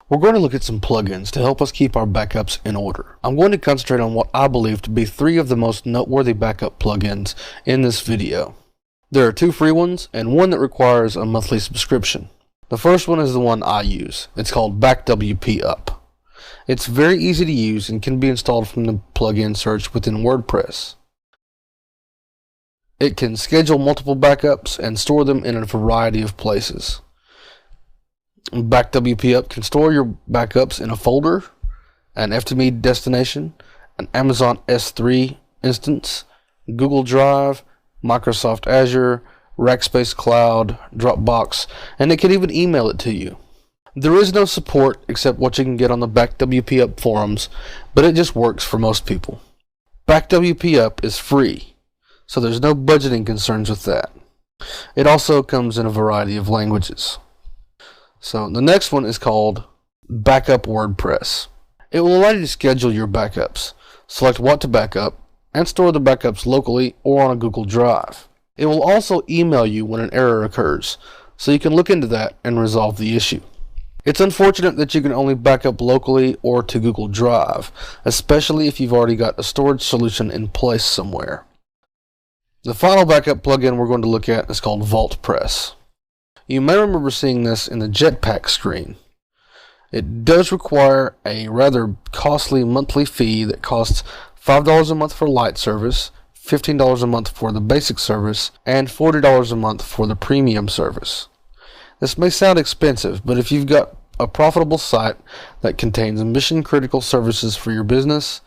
We're going to look at some plugins to help us keep our backups in order. I'm going to concentrate on what I believe to be 3 of the most noteworthy backup plugins in this video. There are 2 free ones and one that requires a monthly subscription. The first one is the one I use. It's called BackWP. It's very easy to use and can be installed from the plugin search within Wordpress. It can schedule multiple backups and store them in a variety of places. BackWP can store your backups in a folder, an FTP destination, an Amazon S3 instance, Google Drive, Microsoft Azure, Rackspace Cloud, Dropbox, and it can even email it to you. There is no support except what you can get on the BackWP forums, but it just works for most people. BackWP is free, so there's no budgeting concerns with that. It also comes in a variety of languages. So the next one is called Backup Wordpress. It will allow you to schedule your backups, select what to backup, and store the backups locally or on a Google Drive. It will also email you when an error occurs, so you can look into that and resolve the issue. It's unfortunate that you can only backup locally or to Google Drive, especially if you've already got a storage solution in place somewhere. The final backup plugin we're going to look at is called Wordpress. You may remember seeing this in the Jetpack screen. It does require a rather costly monthly fee that costs $5 a month for light service, $15 a month for the basic service, and $40 a month for the premium service. This may sound expensive, but if you've got a profitable site that contains mission-critical services for your business,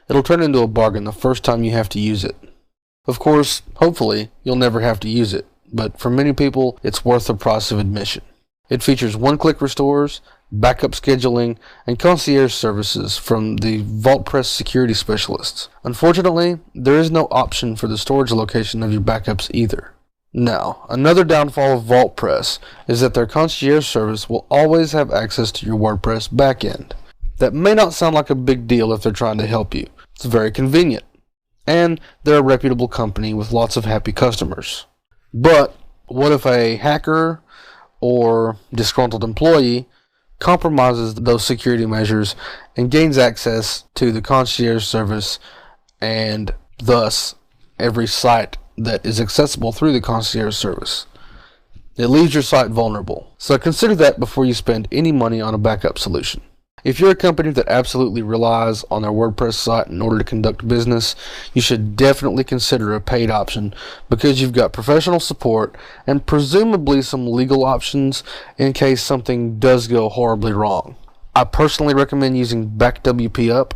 it'll turn into a bargain the first time you have to use it. Of course, hopefully, you'll never have to use it, but for many people, it's worth the price of admission. It features one-click restores, backup scheduling, and concierge services from the Wordpress security specialists. Unfortunately, there is no option for the storage location of your backups either. Now, another downfall of Wordpress is that their concierge service will always have access to your WordPress backend. That may not sound like a big deal if they're trying to help you. It's very convenient. And they're a reputable company with lots of happy customers. But what if a hacker or disgruntled employee compromises those security measures and gains access to the concierge service and thus every site that is accessible through the concierge service? It leaves your site vulnerable. So consider that before you spend any money on a backup solution. If you're a company that absolutely relies on their WordPress site in order to conduct business, you should definitely consider a paid option because you've got professional support and presumably some legal options in case something does go horribly wrong. I personally recommend using BackWP.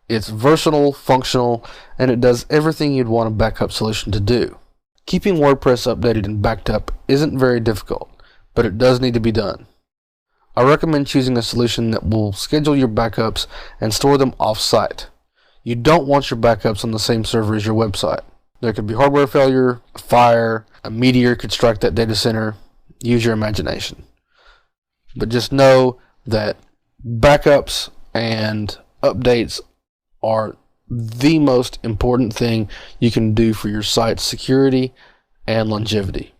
It's versatile, functional, and it does everything you'd want a backup solution to do. Keeping WordPress updated and backed up isn't very difficult, but it does need to be done. I recommend choosing a solution that will schedule your backups and store them off-site. You don't want your backups on the same server as your website. There could be hardware failure, a fire, a meteor could strike that data center. Use your imagination. But just know that backups and updates are the most important thing you can do for your site's security and longevity.